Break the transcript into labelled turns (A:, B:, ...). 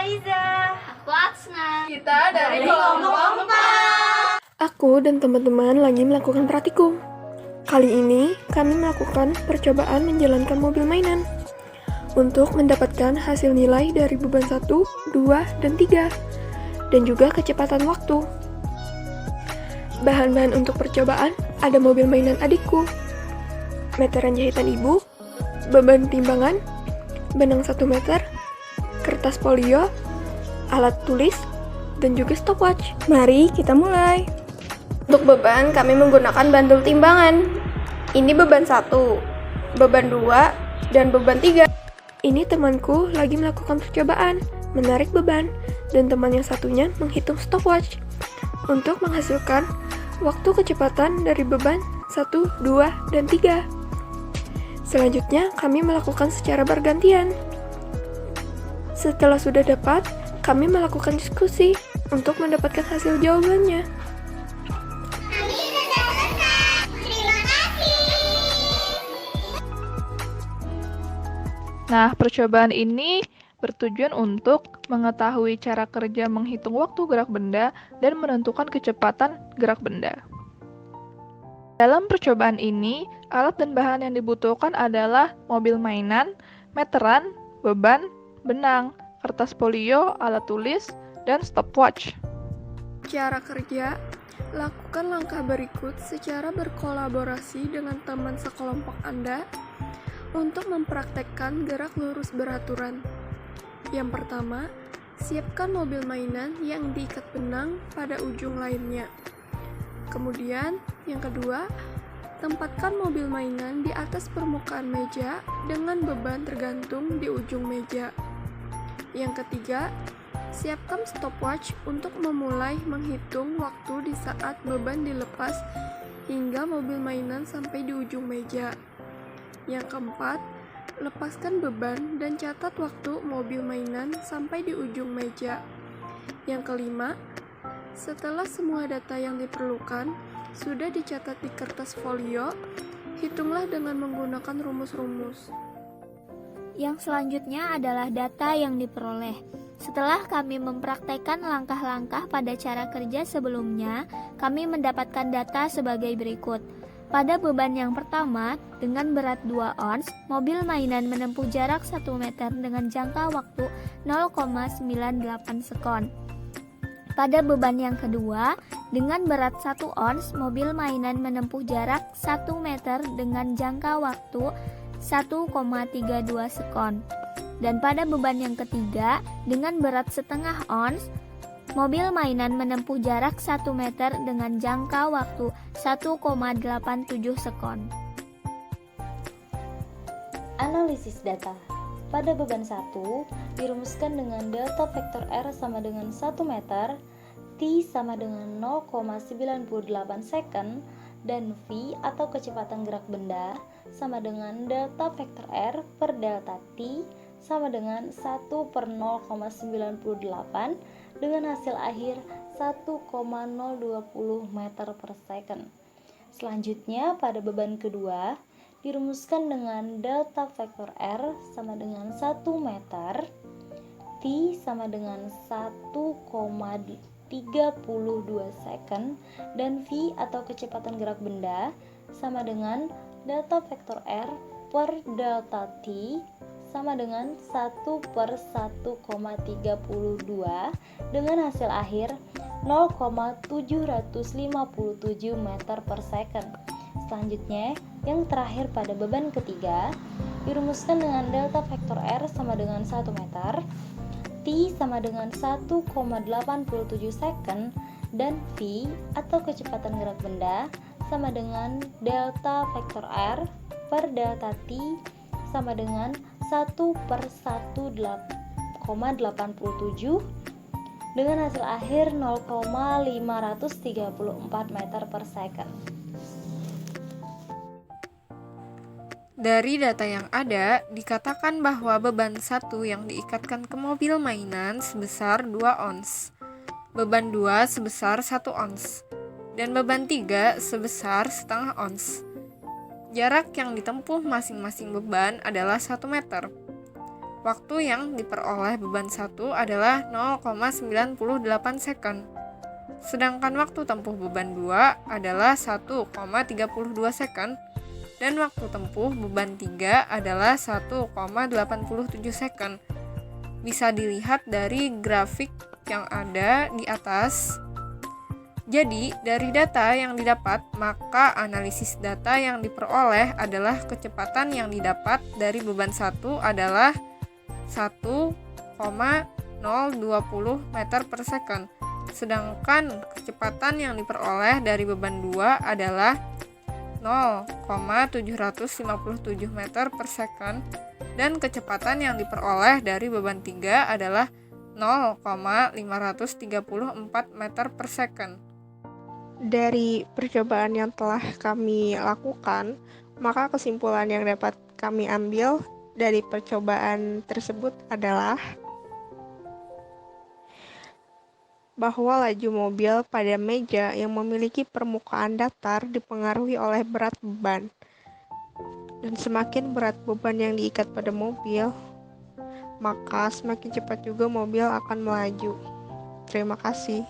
A: Aiza.
B: Aku Atsna.
A: Kita dari kelompok 4.
C: Aku dan teman-teman lagi melakukan praktikum. Kali ini kami melakukan percobaan menjalankan mobil mainan untuk mendapatkan hasil nilai dari beban 1, 2, dan 3, dan juga kecepatan waktu. Bahan-bahan untuk percobaan ada mobil mainan adikku, meteran jahitan ibu, beban timbangan, benang 1 meter, kertas folio, alat tulis, dan juga stopwatch. Mari kita mulai. Untuk beban, kami menggunakan bandul timbangan. Ini beban 1, beban 2, dan beban 3. Ini temanku lagi melakukan percobaan, menarik beban, dan teman yang satunya menghitung stopwatch untuk menghasilkan waktu kecepatan dari beban 1, 2, dan 3. Selanjutnya, kami melakukan secara bergantian. Setelah sudah dapat, kami melakukan diskusi untuk mendapatkan hasil jawabannya.
D: Nah, percobaan ini bertujuan untuk mengetahui cara kerja menghitung waktu gerak benda dan menentukan kecepatan gerak benda. Dalam percobaan ini, alat dan bahan yang dibutuhkan adalah mobil mainan, meteran, beban, benang, kertas folio, alat tulis, dan stopwatch.
C: Cara kerja, lakukan langkah berikut secara berkolaborasi dengan teman sekelompok Anda untuk mempraktekkan gerak lurus beraturan. Yang pertama, siapkan mobil mainan yang diikat benang pada ujung lainnya. Kemudian, yang kedua, tempatkan mobil mainan di atas permukaan meja dengan beban tergantung di ujung meja. Yang ketiga, siapkan stopwatch untuk memulai menghitung waktu di saat beban dilepas hingga mobil mainan sampai di ujung meja. Yang keempat, lepaskan beban dan catat waktu mobil mainan sampai di ujung meja. Yang kelima, setelah semua data yang diperlukan sudah dicatat di kertas folio, hitunglah dengan menggunakan rumus-rumus.
B: Yang selanjutnya adalah data yang diperoleh. Setelah kami mempraktekkan langkah-langkah pada cara kerja sebelumnya, kami mendapatkan data sebagai berikut. Pada beban yang pertama, dengan berat 2 ons, mobil mainan menempuh jarak 1 meter dengan jangka waktu 0,98 sekon. Pada beban yang kedua, dengan berat 1 ons, mobil mainan menempuh jarak 1 meter dengan jangka waktu 1,32 sekon. Dan pada beban yang ketiga, dengan berat setengah ons, mobil mainan menempuh jarak 1 meter dengan jangka waktu 1,87 sekon.
E: Analisis data. Pada beban 1, dirumuskan dengan delta vektor R sama dengan 1 meter, T sama dengan 0,98 second, dan V atau kecepatan gerak benda sama dengan delta vektor R per delta T sama dengan 1 per 0,98 dengan hasil akhir 1,020 meter per second. Selanjutnya pada beban kedua dirumuskan dengan delta vektor R sama dengan 1 meter, T sama dengan 1,32 second, dan V atau kecepatan gerak benda sama dengan delta vektor R per delta T sama dengan 1 per 1,32 dengan hasil akhir 0,757 meter per second. Selanjutnya, yang terakhir pada beban ketiga dirumuskan dengan delta vektor R sama dengan 1 meter, T sama dengan 1,87 second, dan V atau kecepatan gerak benda sama dengan delta vektor R per delta T sama dengan 1 per 1,87 dengan hasil akhir 0,534 meter per second.
F: Dari data yang ada, dikatakan bahwa beban 1 yang diikatkan ke mobil mainan sebesar 2 ons, beban 2 sebesar 1 ons, dan beban 3 sebesar setengah ons. Jarak yang ditempuh masing-masing beban adalah 1 meter. Waktu yang diperoleh beban 1 adalah 0,98 second. Sedangkan waktu tempuh beban 2 adalah 1,32 second dan waktu tempuh beban 3 adalah 1,87 second. Bisa dilihat dari grafik yang ada di atas. Jadi, dari data yang didapat, maka analisis data yang diperoleh adalah kecepatan yang didapat dari beban 1 adalah 1,020 meter per second. Sedangkan kecepatan yang diperoleh dari beban 2 adalah 0,757 meter per second dan kecepatan yang diperoleh dari beban 3 adalah 0,534 meter per second.
A: Dari percobaan yang telah kami lakukan, maka kesimpulan yang dapat kami ambil dari percobaan tersebut adalah bahwa laju mobil pada meja yang memiliki permukaan datar dipengaruhi oleh berat beban. Dan semakin berat beban yang diikat pada mobil, maka semakin cepat juga mobil akan melaju. Terima kasih.